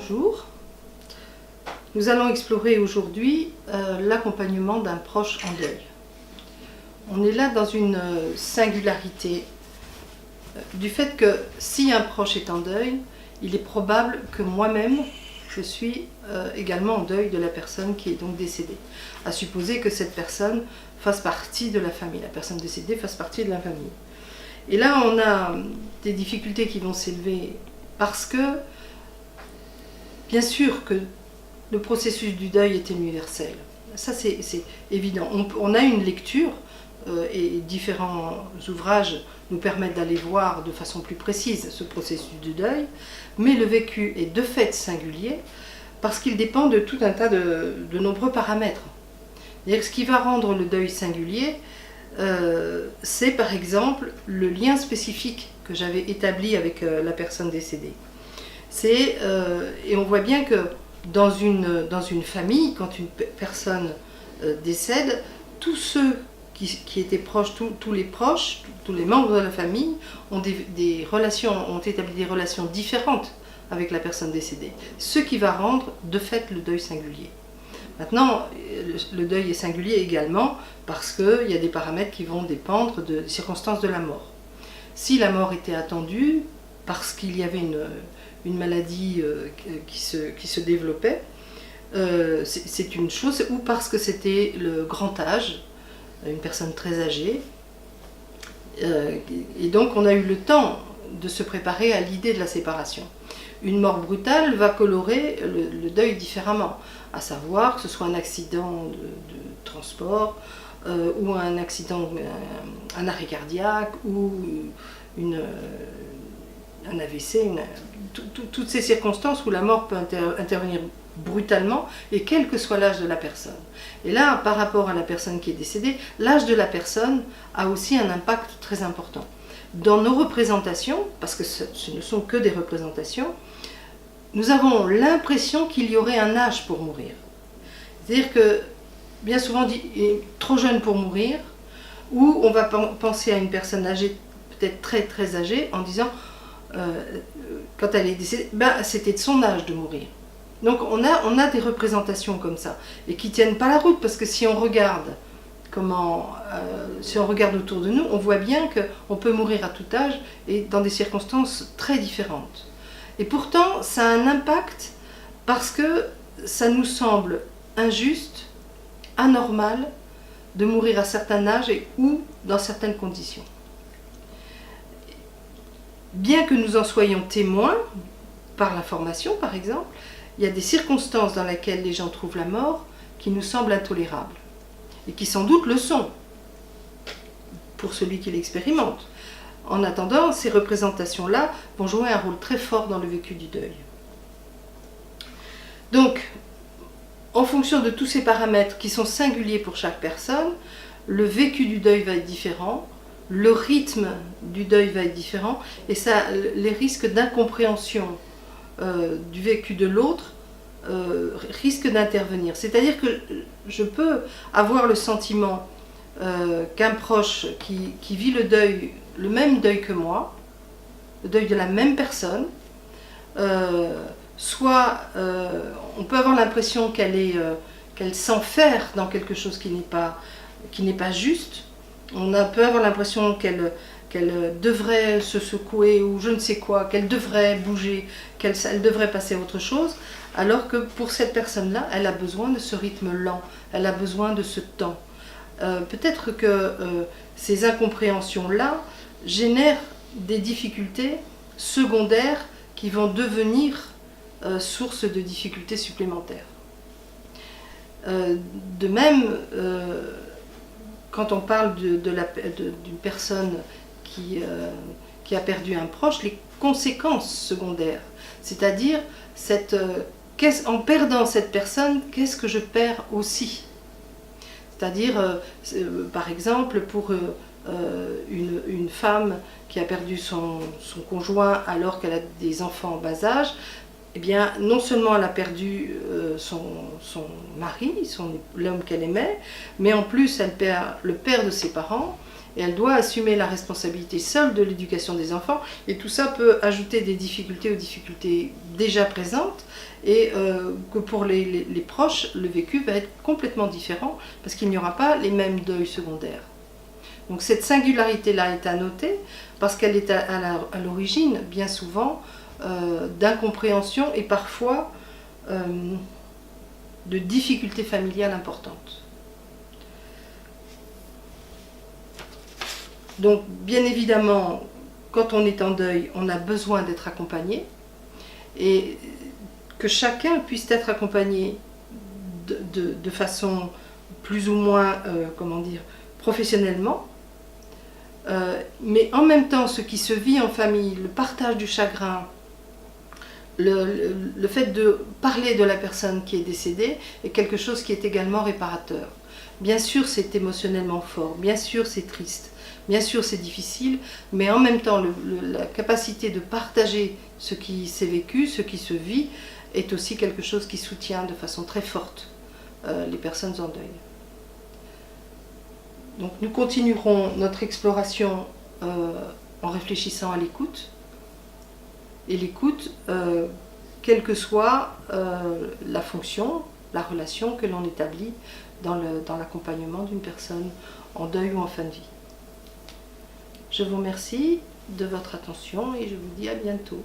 bonjour. Nous allons explorer aujourd'hui l'accompagnement d'un proche en deuil. On est là dans une singularité du fait que si un proche est en deuil, il est probable que moi-même, je suis également en deuil de la personne qui est donc décédée. À supposer que cette personne fasse partie de la famille, la personne décédée fasse partie de la famille. Et là, on a des difficultés qui vont s'élever parce que, bien sûr que le processus du deuil est universel. Ça, c'est évident. On a une lecture et différents ouvrages nous permettent d'aller voir de façon plus précise ce processus du deuil, mais le vécu est de fait singulier parce qu'il dépend de tout un tas de nombreux paramètres. C'est-à-dire que ce qui va rendre le deuil singulier, c'est par exemple le lien spécifique que j'avais établi avec la personne décédée. Et on voit bien que dans une famille, quand une personne décède, tous ceux qui étaient proches, tous les proches, tous les membres de la famille ont ont établi des relations différentes avec la personne décédée. Ce qui va rendre de fait le deuil singulier. Maintenant, le deuil est singulier également parce qu'il y a des paramètres qui vont dépendre des circonstances de la mort. Si la mort était attendue, parce qu'il y avait une maladie qui se développait, c'est une chose, ou parce que c'était le grand âge, une personne très âgée, et donc on a eu le temps de se préparer à l'idée de la séparation. Une mort brutale va colorer le deuil différemment, à savoir que ce soit un accident de transport, ou un accident, un arrêt cardiaque, ou un AVC, toutes ces circonstances où la mort peut intervenir brutalement, et quel que soit l'âge de la personne. Et là, par rapport à la personne qui est décédée, l'âge de la personne a aussi un impact très important. Dans nos représentations, parce que ce ne sont que des représentations, nous avons l'impression qu'il y aurait un âge pour mourir. C'est-à-dire que, bien souvent, on dit trop jeune pour mourir, ou on va penser à une personne âgée, peut-être très très âgée, en disant, quand elle est décédée, c'était de son âge de mourir. Donc on a des représentations comme ça, et qui ne tiennent pas la route, parce que si on regarde autour de nous, on voit bien qu'on peut mourir à tout âge, et dans des circonstances très différentes. Et pourtant, ça a un impact, parce que ça nous semble injuste, anormal, de mourir à certain âge ou dans certaines conditions. Bien que nous en soyons témoins, par l'information par exemple, il y a des circonstances dans lesquelles les gens trouvent la mort qui nous semblent intolérables, et qui sans doute le sont, pour celui qui l'expérimente. En attendant, ces représentations-là vont jouer un rôle très fort dans le vécu du deuil. Donc, en fonction de tous ces paramètres qui sont singuliers pour chaque personne, le vécu du deuil va être différent, le rythme du deuil va être différent, et ça, les risques d'incompréhension du vécu de l'autre risquent d'intervenir. C'est-à-dire que je peux avoir le sentiment qu'un proche qui vit le même deuil que moi, le deuil de la même personne, on peut avoir l'impression qu'elle s'enferre dans quelque chose qui n'est pas juste. On peut avoir l'impression qu'elle devrait se secouer ou je ne sais quoi, qu'elle devrait bouger, elle devrait passer à autre chose, alors que pour cette personne-là, elle a besoin de ce rythme lent, elle a besoin de ce temps. Peut-être que ces incompréhensions-là génèrent des difficultés secondaires qui vont devenir source de difficultés supplémentaires. De même, quand on parle d'une personne qui a perdu un proche, les conséquences secondaires, c'est-à-dire en perdant cette personne, qu'est-ce que je perds aussi? C'est-à-dire, par exemple, pour une femme qui a perdu son conjoint alors qu'elle a des enfants en bas âge, eh bien, non seulement elle a perdu son mari, l'homme qu'elle aimait, mais en plus elle perd le père de ses parents, et elle doit assumer la responsabilité seule de l'éducation des enfants, et tout ça peut ajouter des difficultés aux difficultés déjà présentes, et que pour les proches, le vécu va être complètement différent, parce qu'il n'y aura pas les mêmes deuils secondaires. Donc cette singularité-là est à noter, parce qu'elle est à l'origine, bien souvent, d'incompréhension et parfois de difficultés familiales importantes. Donc bien évidemment, quand on est en deuil, on a besoin d'être accompagné, et que chacun puisse être accompagné de façon plus ou moins, comment dire, professionnellement, mais en même temps, ce qui se vit en famille, le partage du chagrin, le fait de parler de la personne qui est décédée est quelque chose qui est également réparateur. Bien sûr, c'est émotionnellement fort, bien sûr, c'est triste, bien sûr, c'est difficile, mais en même temps, la capacité de partager ce qui s'est vécu, ce qui se vit, est aussi quelque chose qui soutient de façon très forte les personnes en deuil. Donc nous continuerons notre exploration en réfléchissant à l'écoute. Et l'écoute, quelle que soit la fonction, la relation que l'on établit dans l'accompagnement d'une personne en deuil ou en fin de vie. Je vous remercie de votre attention et je vous dis à bientôt.